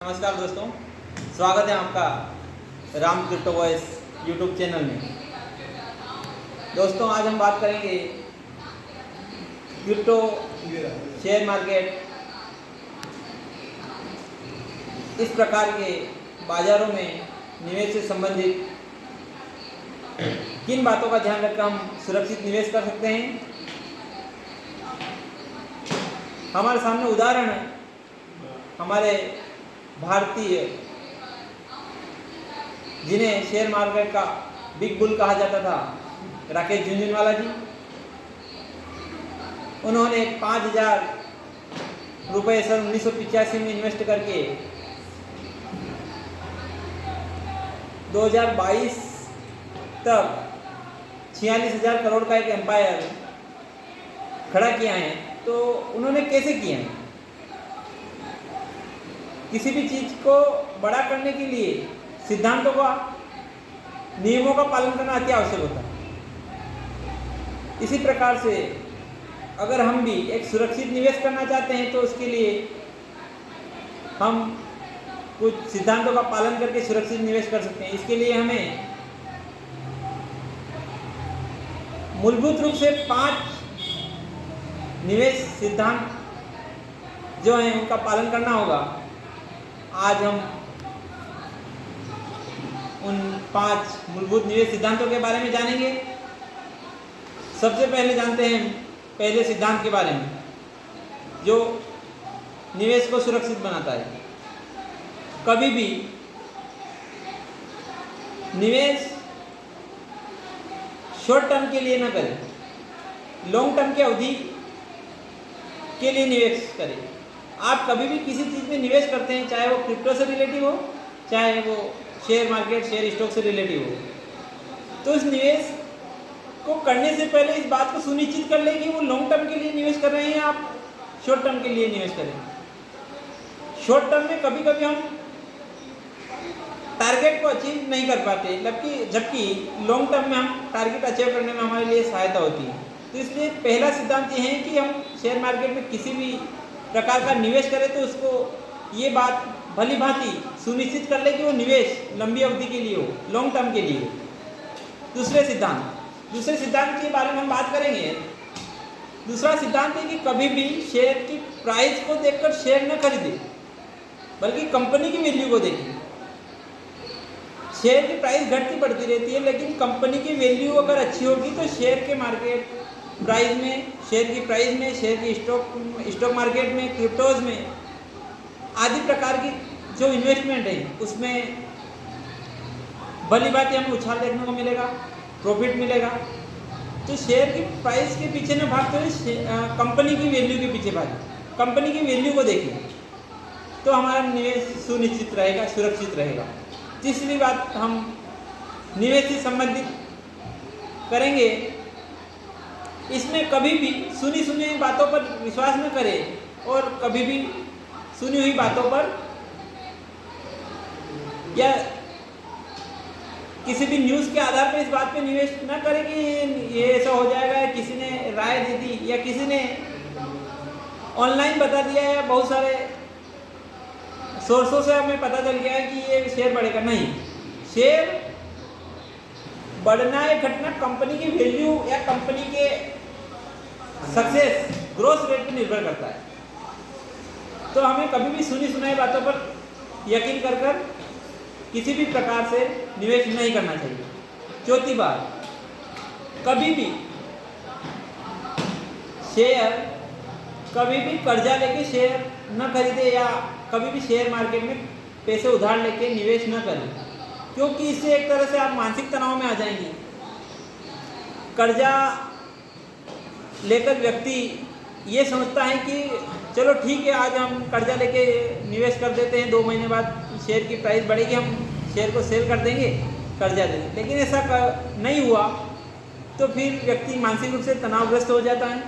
नमस्कार दोस्तों, स्वागत है आपका Ram crypto voice YouTube channel में। दोस्तों, आज हम बात करेंगे क्रिप्टो शेयर मार्केट, इस प्रकार के बाज़ारों में निवेश से संबंधित किन बातों का ध्यान रखकर हम सुरक्षित निवेश कर सकते हैं। हमारे सामने उदाहरण है हमारे भारतीय, जिन्हें शेयर मार्केट का बिग बुल कहा जाता था, राकेश झुनझुनवाला जी। उन्होंने 5,000 रुपये सन 1985 में इन्वेस्ट करके 2022 तक 46,000 करोड़ का एक एम्पायर खड़ा किया है। तो उन्होंने कैसे किया है? किसी भी चीज़ को बड़ा करने के लिए सिद्धांतों का, नियमों का पालन करना अति आवश्यक होता है। इसी प्रकार से अगर हम भी एक सुरक्षित निवेश करना चाहते हैं तो उसके लिए हम कुछ सिद्धांतों का पालन करके सुरक्षित निवेश कर सकते हैं। इसके लिए हमें मूलभूत रूप से 5 निवेश सिद्धांत जो हैं उनका पालन करना होगा। आज हम उन 5 मूलभूत निवेश सिद्धांतों के बारे में जानेंगे। सबसे पहले जानते हैं पहले सिद्धांत के बारे में, जो निवेश को सुरक्षित बनाता है। कभी भी निवेश शॉर्ट टर्म के लिए न करें, लॉन्ग टर्म की अवधि के लिए निवेश करें। आप कभी भी किसी चीज़ में निवेश करते हैं, चाहे वो क्रिप्टो से रिलेटिव हो, चाहे वो शेयर मार्केट, शेयर स्टॉक से रिलेटिव हो, तो इस निवेश को करने से पहले इस बात को सुनिश्चित कर लें कि वो लॉन्ग टर्म के लिए निवेश कर रहे हैं, आप शॉर्ट टर्म के लिए निवेश करें। शॉर्ट टर्म में कभी कभी हम टारगेट को अचीव नहीं कर पाते, जबकि लॉन्ग टर्म में हम टारगेट अचीव करने में हमारे लिए सहायता होती है। तो इसलिए पहला सिद्धांत ये है कि हम शेयर मार्केट में किसी भी प्रकार का निवेश करें तो उसको ये बात भली भांति सुनिश्चित कर ले कि वो निवेश लंबी अवधि के लिए हो, लॉन्ग टर्म के लिए हो। दूसरे सिद्धांत के बारे में हम बात करेंगे। दूसरा सिद्धांत है कि कभी भी शेयर की प्राइस को देखकर शेयर न खरीदें, बल्कि कंपनी की वैल्यू को देखें। शेयर की प्राइस घटती बढ़ती रहती है, लेकिन कंपनी की वैल्यू अगर अच्छी होगी तो शेयर के मार्केट प्राइस में, शेयर की प्राइस में, शेयर की स्टॉक मार्केट में, क्रिप्टोज में आदि प्रकार की जो इन्वेस्टमेंट है उसमें भली बात हमें उछाल देखने को मिलेगा, प्रॉफिट मिलेगा। तो शेयर की प्राइस के पीछे न भागते हुए कंपनी की वैल्यू के पीछे भागें, कंपनी की वैल्यू को देखें, तो हमारा निवेश सुनिश्चित रहेगा, सुरक्षित रहेगा। तीसरी बात हम निवेश से संबंधित करेंगे, इसमें कभी भी सुनी सुनी बातों पर विश्वास न करें और कभी भी सुनी हुई बातों पर या किसी भी न्यूज़ के आधार पर इस बात पे निवेश न करें कि ये ऐसा हो जाएगा, किसी ने राय दे दी या किसी ने ऑनलाइन बता दिया या बहुत सारे सोर्सों से हमें पता चल गया है कि ये शेयर बढ़ेगा। नहीं, शेयर बढ़ना या घटना कंपनी की वैल्यू या कंपनी के सक्सेस, ग्रोथ रेट पर निर्भर करता है। तो हमें कभी भी सुनी सुनाई बातों पर यकीन कर कर किसी भी प्रकार से निवेश नहीं करना चाहिए। चौथी बात, कभी भी कर्जा लेके शेयर न खरीदे या कभी भी शेयर मार्केट में पैसे उधार लेके निवेश न करें, क्योंकि इससे एक तरह से आप मानसिक तनाव में आ जाएंगे। कर्जा लेकर व्यक्ति ये समझता है कि चलो ठीक है, आज हम कर्जा लेके निवेश कर देते हैं, 2 महीने बाद शेयर की प्राइस बढ़ेगी, हम शेयर को सेल कर देंगे, कर्जा देंगे। लेकिन ऐसा नहीं हुआ तो फिर व्यक्ति मानसिक रूप से तनावग्रस्त हो जाता है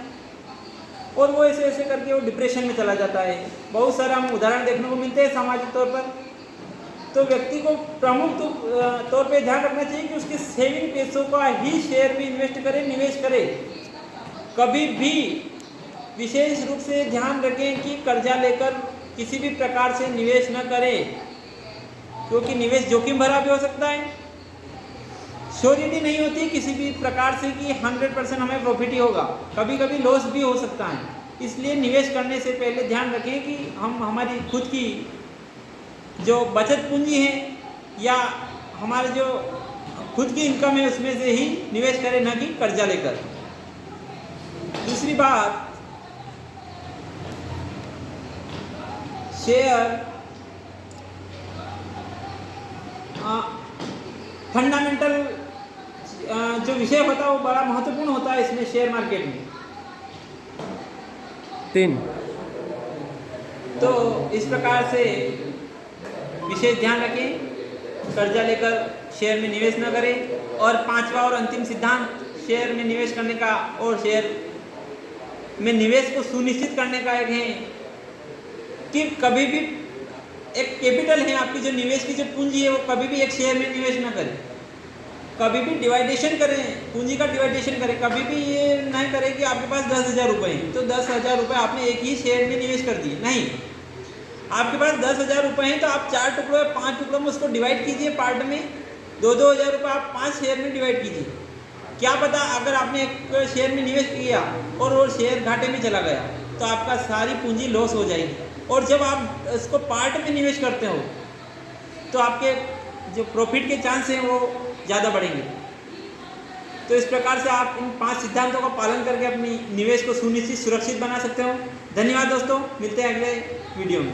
और वो ऐसे करके वो डिप्रेशन में चला जाता है। बहुत सारा हम उदाहरण देखने को मिलते हैं सामाजिक तौर पर। तो व्यक्ति को प्रमुख तौर पे ध्यान रखना चाहिए कि उसके सेविंग पैसों का ही शेयर में इन्वेस्ट करे, निवेश करे। कभी भी विशेष रूप से ध्यान रखें कि कर्जा लेकर किसी भी प्रकार से निवेश न करें, क्योंकि निवेश जोखिम भरा भी हो सकता है। श्योरिटी नहीं होती किसी भी प्रकार से कि 100% हमें प्रॉफिट ही होगा, कभी कभी लॉस भी हो सकता है। इसलिए निवेश करने से पहले ध्यान रखें कि हम हमारी खुद की जो बचत पूंजी है या हमारे जो खुद की इनकम है उसमें से ही निवेश करें, न कि कर्जा लेकर। दूसरी बात, शेयर फंडामेंटल जो विषय होता है वो बड़ा महत्वपूर्ण होता है इसमें, शेयर मार्केट में। 3 तो इस प्रकार से विशेष ध्यान रखें, कर्जा लेकर शेयर में निवेश न करें। और पांचवा और अंतिम सिद्धांत शेयर में निवेश करने का और शेयर में निवेश को सुनिश्चित करने का एक है कि कभी भी एक कैपिटल है आपकी, जो निवेश की जो पूंजी है वो कभी भी एक शेयर में निवेश न करें। कभी भी डिवाइडेशन करें, पूंजी का डिवाइडेशन करें। कभी भी ये नहीं करें कि आपके पास 10,000 रुपये हैं तो 10,000 रुपये आपने एक ही शेयर में निवेश कर दिए। नहीं, आपके पास 10,000 रुपये हैं तो आप 4 टुकड़ों या 5 टुकड़ों में उसको डिवाइड कीजिए पार्ट में, 2-2 हज़ार रुपये आप 5 शेयर में डिवाइड कीजिए। क्या पता अगर आपने एक शेयर में निवेश किया और वो शेयर घाटे में चला गया तो आपका सारी पूंजी लॉस हो जाएगी। और जब आप इसको पार्ट में निवेश करते हो तो आपके जो प्रॉफिट के चांस हैं वो ज़्यादा बढ़ेंगे। तो इस प्रकार से आप इन 5 सिद्धांतों का पालन करके अपनी निवेश को सुनिश्चित सुरक्षित बना सकते हो। धन्यवाद दोस्तों, मिलते हैं अगले वीडियो में।